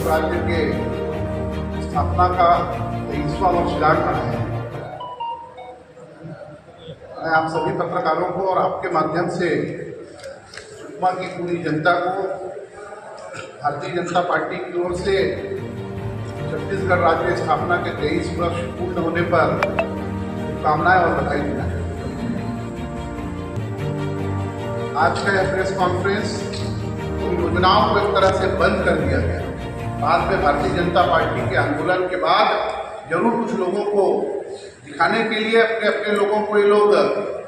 राज्य के स्थापना का 23वां वर्षगांठ है। मैं आप सभी पत्रकारों को और आपके माध्यम से सुकमा की पूरी जनता को भारतीय जनता पार्टी की ओर से छत्तीसगढ़ राज्य स्थापना के 23 वर्ष पूर्ण होने पर शुभकामनाएं और बधाई देना चाहता हूं। आज का यह प्रेस कॉन्फ्रेंस योजनाओं को एक तरह से बंद कर दिया गया। बाद में भारतीय जनता पार्टी के आंदोलन के बाद जरूर कुछ लोगों को दिखाने के लिए अपने अपने लोगों को ये लोग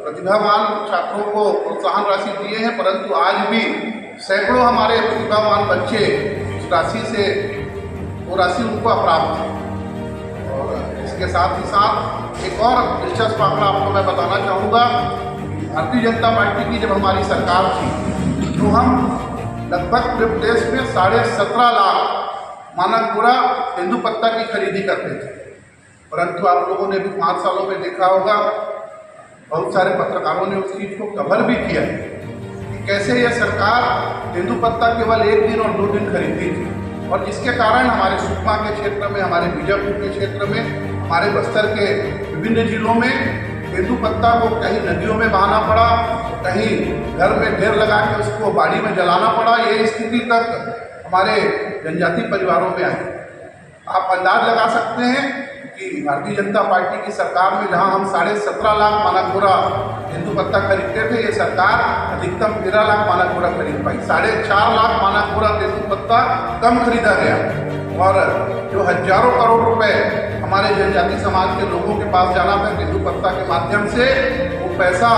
प्रतिभावान छात्रों को प्रोत्साहन राशि दिए हैं, परंतु आज भी सैकड़ों हमारे प्रतिभावान बच्चे इस राशि से वो राशि उनको अप्राप्त है। और इसके साथ ही साथ एक और दिलचस्प आंकड़ा आपको मैं बताना चाहूँगा। भारतीय जनता पार्टी की जब हमारी सरकार थी तो हम लगभग पूरे देश में 17.5 लाख मानक बोरा तेंदूपत्ता की खरीदी करते थे, परंतु आप लोगों ने भी 5 सालों में देखा होगा, बहुत सारे पत्रकारों ने उस चीज़ को कवर भी किया कि कैसे यह सरकार तेंदूपत्ता केवल 1 दिन और 2 दिन खरीदती थी, और जिसके कारण हमारे सुकमा के क्षेत्र में, हमारे बीजापुर के क्षेत्र में, हमारे बस्तर के विभिन्न जिलों में तेंदूपत्ता को कहीं नदियों में बहाना पड़ा, कहीं घर में ढेर लगा के उसको बाड़ी में जलाना पड़ा। ये स्थिति तक हमारे जनजाति परिवारों में आई। आप अंदाज लगा सकते हैं कि भारतीय जनता पार्टी की सरकार में जहां हम 17.5 लाख मानक बोरा तेंदूपत्ता खरीदते थे, ये सरकार अधिकतम 13 लाख मानक बोरा खरीद पाई। 4.5 लाख मानक बोरा तेंदूपत्ता कम खरीदा गया, और जो हजारों करोड़ रुपए हमारे जनजाति समाज के लोगों के पास जाना था तेंदूपत्ता के माध्यम से, वो पैसा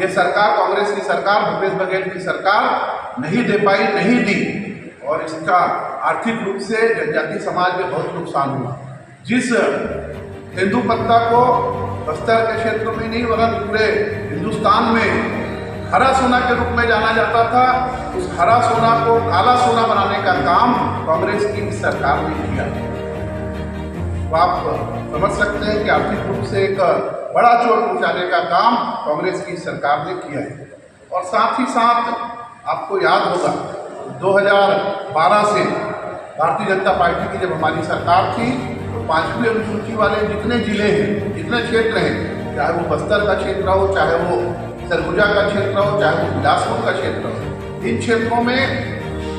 ये सरकार, कांग्रेस की सरकार, भूपेश बघेल की सरकार नहीं दे पाई, नहीं दी, और इसका आर्थिक रूप से जनजाति समाज में बहुत नुकसान हुआ। जिस तेंदूपत्ता को बस्तर के क्षेत्र में नहीं वरन पूरे हिंदुस्तान में हरा सोना के रूप में जाना जाता था, उस हरा सोना को काला सोना बनाने का काम कांग्रेस की सरकार ने किया। तो आप समझ सकते हैं कि आर्थिक रूप से एक बड़ा चोट पहुंचाने का काम कांग्रेस की सरकार ने किया है। और साथ ही साथ आपको याद होगा 2012 से भारतीय जनता पार्टी की जब हमारी सरकार थी तो 5वीं अनुसूची वाले जितने जिले हैं, जितने क्षेत्र हैं, चाहे वो बस्तर का क्षेत्र हो, चाहे वो सरगुजा का क्षेत्र हो, चाहे वो बिलासपुर का क्षेत्र हो, इन क्षेत्रों में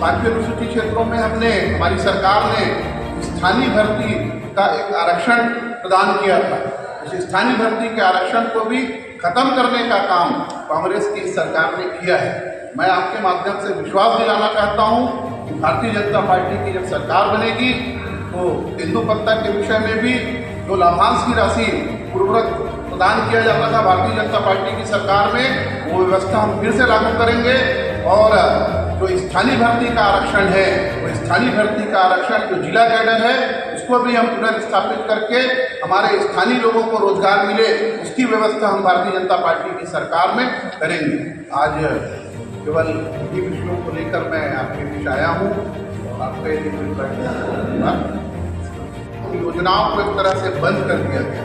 5वीं अनुसूची क्षेत्रों में हमारी सरकार ने स्थानीय भर्ती का एक आरक्षण प्रदान किया था। उस स्थानीय भर्ती के आरक्षण को भी खत्म करने का काम कांग्रेस की सरकार ने किया है। मैं आपके माध्यम से विश्वास दिलाना चाहता हूं कि भारतीय जनता पार्टी की जब सरकार बनेगी तो तेंदूपत्ता के विषय में भी जो लाभांश की राशि पूर्ववत प्रदान किया जाता था भारतीय जनता पार्टी की सरकार में, वो व्यवस्था हम फिर से लागू करेंगे। और जो स्थानीय भर्ती का आरक्षण है, वो स्थानीय भर्ती का आरक्षण जो जिला कैडर है, उसको भी हम पुनर्स्थापित करके हमारे स्थानीय लोगों को रोजगार मिले, उसकी व्यवस्था हम भारतीय जनता पार्टी की सरकार में करेंगे। आज केवल इन्हीं विषयों को लेकर मैं आपके बीच आया हूँ और आपके योजनाओं को एक तरह से बंद कर दिया गया।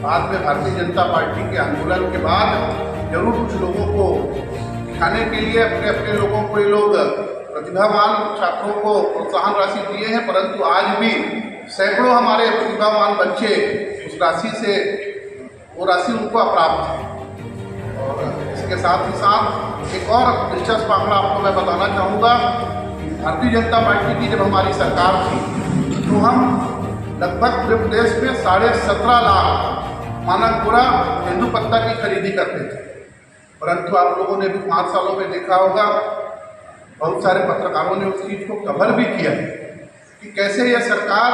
बाद में भारतीय जनता पार्टी के आंदोलन के बाद जरूर कुछ लोगों को दिखाने के लिए अपने अपने लोगों को ये लोग प्रतिभावान छात्रों को प्रोत्साहन राशि दिए हैं, परंतु आज भी सैकड़ों हमारे प्रतिभावान बच्चे उस राशि से वो राशि उनको अप्राप्त है। और इसके साथ ही साथ एक और दिलचस्प आंकड़ा आपको मैं बताना चाहूँगा। भारतीय जनता पार्टी की जब हमारी सरकार थी तो हम लगभग पूरे देश में 17.5 लाख मानक बोरा तेंदूपत्ता की खरीदी करते थे, परंतु आप लोगों ने भी 5 सालों में देखा होगा, बहुत सारे पत्रकारों ने उस चीज़ को कवर भी किया कि कैसे यह सरकार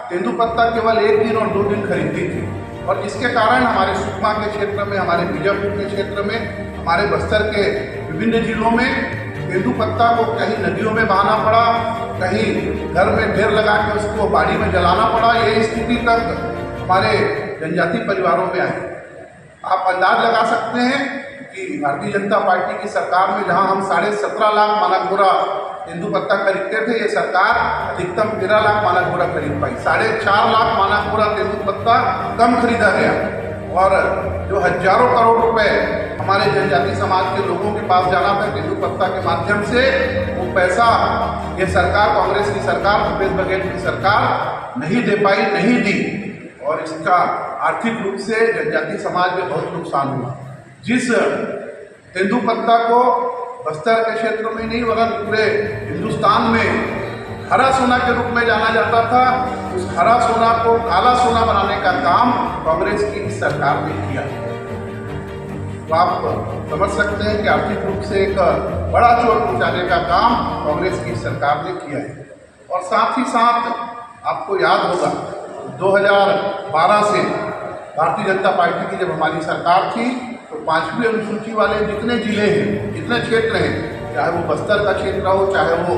तेंदूपत्ता केवल 1 दिन और 2 दिन खरीदती थी, और जिसके कारण हमारे सुकमा के क्षेत्र में, हमारे बीजापुर के क्षेत्र में, हमारे बस्तर के विभिन्न जिलों में तेंदूपत्ता को कहीं नदियों में बहाना पड़ा, कहीं घर में ढेर लगा के उसको बाड़ी में जलाना पड़ा। ये स्थिति तक हमारे जनजाति परिवारों में आई। आप अंदाज लगा सकते हैं कि भारतीय जनता पार्टी की सरकार में जहां हम 17.5 लाख मानक बोरा तेंदूपत्ता खरीदते थे, ये सरकार अधिकतम 13 लाख मानक बोरा खरीद पाई। 4.5 लाख मानक बोरा तेंदूपत्ता कम खरीदा गया, और जो हजारों करोड़ रुपए हमारे जनजाति समाज के लोगों के पास जाना था तेंदूपत्ता के माध्यम से, वो पैसा ये सरकार, कांग्रेस की सरकार, भूपेश बघेल की सरकार नहीं दे पाई, नहीं दी, और इसका आर्थिक रूप से जनजातीय समाज में बहुत नुकसान हुआ। जिस तेंदुपत्ता को बस्तर के क्षेत्र में नहीं वरन पूरे हिंदुस्तान में हरा सोना के रूप में जाना जाता था, उस हरा सोना को काला सोना बनाने का काम कांग्रेस की सरकार ने किया। तो आप समझ सकते हैं कि आर्थिक रूप से एक बड़ा चोट पहुंचाने का काम कांग्रेस की सरकार ने किया है। और साथ ही साथ आपको याद होगा 2012 से भारतीय जनता पार्टी की जब हमारी सरकार थी तो 5वीं अनुसूची वाले जितने जिले हैं, जितने क्षेत्र हैं, चाहे वो बस्तर का क्षेत्र हो, चाहे वो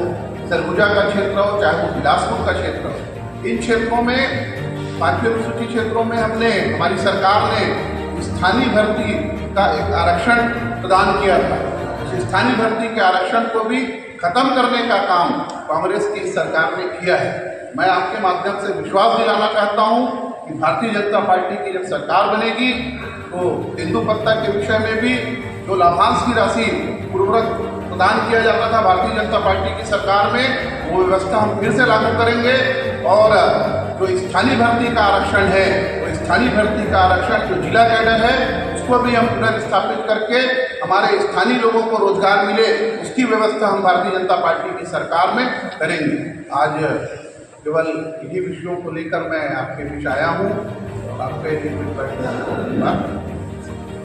सरगुजा का क्षेत्र हो, चाहे वो बिलासपुर का क्षेत्र हो, इन क्षेत्रों में 5वीं अनुसूची क्षेत्रों में हमारी सरकार ने स्थानीय भर्ती का एक आरक्षण प्रदान किया था। उस स्थानीय भर्ती के आरक्षण को भी खत्म करने का काम कांग्रेस की सरकार ने किया है। मैं आपके माध्यम से विश्वास दिलाना चाहता हूं कि भारतीय जनता पार्टी की जब सरकार बनेगी तो तेंदुपत्ता के विषय में भी जो लाभांश की राशि पूर्ववत प्रदान किया जाता था भारतीय जनता पार्टी की सरकार में, वो व्यवस्था हम फिर से लागू करेंगे। और जो स्थानीय भर्ती का आरक्षण है, वो स्थानीय भर्ती का आरक्षण जो जिला कैडर है उसको भी हम पुनर्स्थापित करके हमारे स्थानीय लोगों को रोजगार मिले, उसकी व्यवस्था हम भारतीय जनता पार्टी की सरकार में करेंगे। आज केवल इन्हीं विषयों को लेकर मैं आपके बीच आया हूँ। आपके लिए